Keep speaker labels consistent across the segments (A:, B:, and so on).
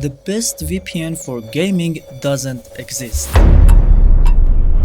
A: The best VPN for gaming doesn't exist.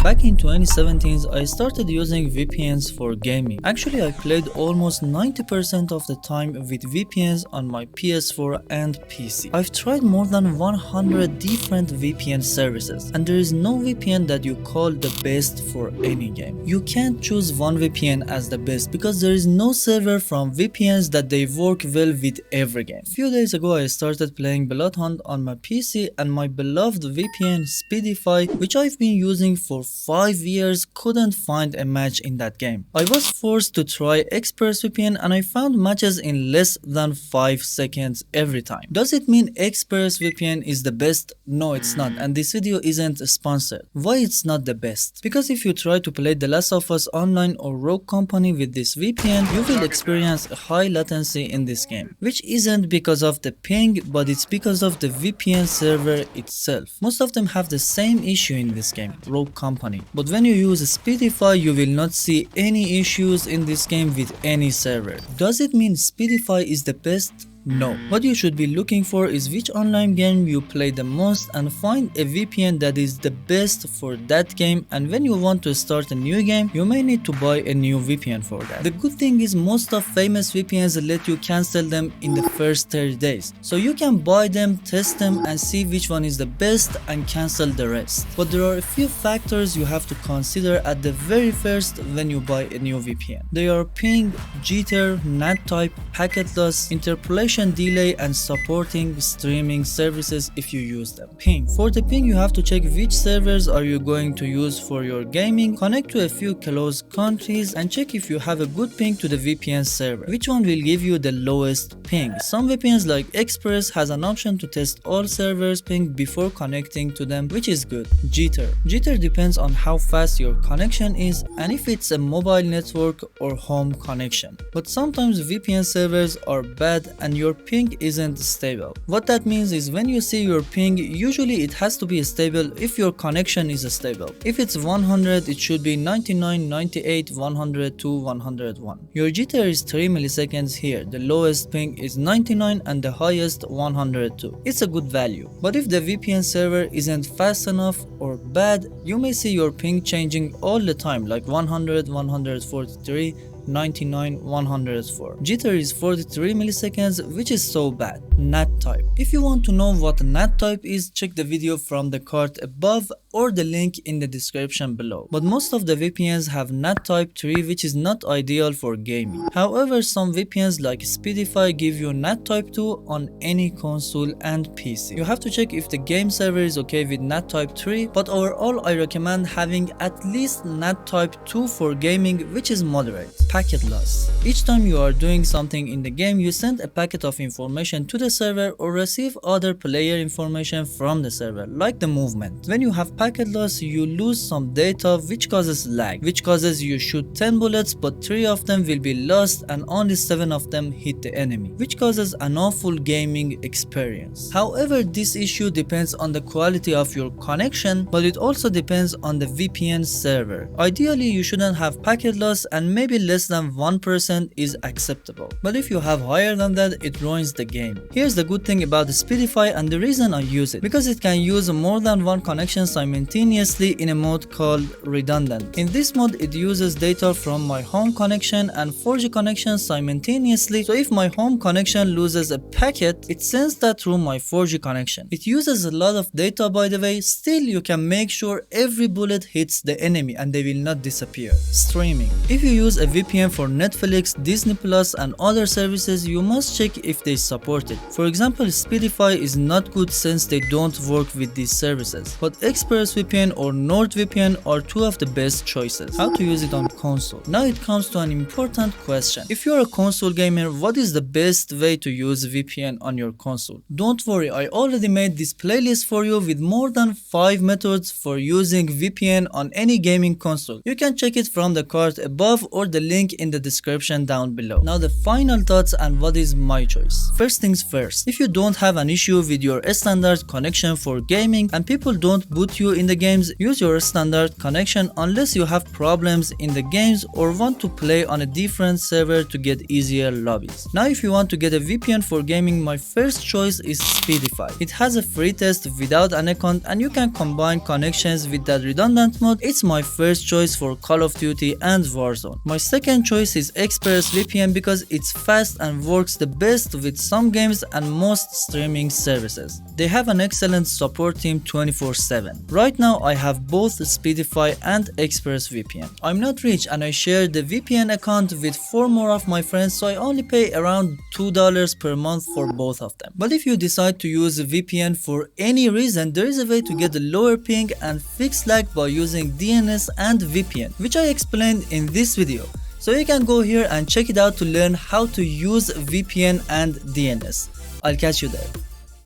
A: Back in 2017, I started using VPNs for gaming. Actually, I played almost 90% of the time with VPNs on my PS4 and PC. I've tried more than 100 different VPN services, and there is no VPN that you call the best for any game. You can't choose one VPN as the best because there is no server from VPNs that they work well with every game. A few days ago, I started playing Bloodhunt on my PC, and my beloved VPN Speedify, which I've been using for 5 years, couldn't find a match in that game. I was forced to try ExpressVPN and I found matches in less than 5 seconds every time. Does it mean ExpressVPN is the best? No, it's not, and this video isn't sponsored. Why it's not the best? Because if you try to play The Last of Us Online or Rogue Company with this VPN, you will experience a high latency in this game, which isn't because of the ping, but it's because of the VPN server itself. Most of them have the same issue in this game, Rogue Company. But when you use Speedify, you will not see any issues in this game with any server. Does it mean Speedify is the best? No. What you should be looking for is which online game you play the most and find a VPN that is the best for that game, and when you want to start a new game, you may need to buy a new VPN for that. The good thing is most of famous VPNs let you cancel them in the first 30 days. So you can buy them, test them and see which one is the best and cancel the rest. But there are a few factors you have to consider at the very first when you buy a new VPN. They are ping, jitter, NAT type, packet loss, interpolation delay, and supporting streaming services if you use them. Ping. For the ping, you have to check which servers are you going to use for your gaming, connect to a few close countries and check if you have a good ping to the VPN server. Which one will give you the lowest ping? Some VPNs like Express has an option to test all servers ping before connecting to them, which is good. Jitter. Jitter depends on how fast your connection is and if it's a mobile network or home connection. But sometimes VPN servers are bad and your ping isn't stable. What that means is when you see your ping, usually it has to be stable if your connection is stable. If it's 100, it should be 99, 98, 102, 101. Your jitter is 3 milliseconds here. The lowest ping is 99 and the highest 102. It's a good value. But if the VPN server isn't fast enough or bad, you may see your ping changing all the time, like 100, 143, 99, 104. Jitter is 43 milliseconds, which is so bad. NAT type. If you want to know what NAT type is, check the video from the card above or the link in the description below. But most of the VPNs have NAT type 3, which is not ideal for gaming. However, some VPNs like Speedify give you NAT type 2 on any console and PC. You have to check if the game server is okay with NAT type 3, but overall I recommend having at least NAT type 2 for gaming, which is moderate. Packet loss. Each time you are doing something in the game, you send a packet of information to the server or receive other player information from the server, like the movement. When you have packet loss, you lose some data, which causes lag, which causes you shoot 10 bullets but 3 of them will be lost and only 7 of them hit the enemy, which causes an awful gaming experience. However, this issue depends on the quality of your connection, but it also depends on the VPN server. Ideally, you shouldn't have packet loss and maybe less than 1% is acceptable. But if you have higher than that, it ruins the game. Here's the good thing about the Speedify and the reason I use it, because it can use more than one connection simultaneously in a mode called redundant. In this mode, it uses data from my home connection and 4G connection simultaneously, so if my home connection loses a packet, it sends that through my 4G connection. It uses a lot of data, by the way. Still, you can make sure every bullet hits the enemy and they will not disappear. Streaming. If you use a VPN for Netflix, Disney Plus and other services, you must check if they support it. For example, Speedify is not good since they don't work with these services, but ExpressVPN or NordVPN are two of the best choices. How to use it on console? Now it comes to an important question. If you're a console gamer, what is the best way to use VPN on your console? Don't worry, I already made this playlist for you with more than 5 methods for using VPN on any gaming console. You can check it from the card above or the link link in the description down below. Now the final thoughts and what is my choice. First things first, if you don't have an issue with your standard connection for gaming and people don't boot you in the games, use your standard connection unless you have problems in the games or want to play on a different server to get easier lobbies. Now if you want to get a VPN for gaming, my first choice is Speedify. It has a free test without an account and you can combine connections with that redundant mode. It's my first choice for Call of Duty and Warzone. My second choice is ExpressVPN because it's fast and works the best with some games and most streaming services. They have an excellent support team 24/7. Right now I have both Speedify and ExpressVPN. I'm not rich and I share the VPN account with 4 more of my friends, so I only pay around $2 per month for both of them. But if you decide to use a VPN for any reason, there is a way to get a lower ping and fix lag by using DNS and VPN, which I explained in this video. So you can go here and check it out to learn how to use VPN and DNS. I'll catch you there.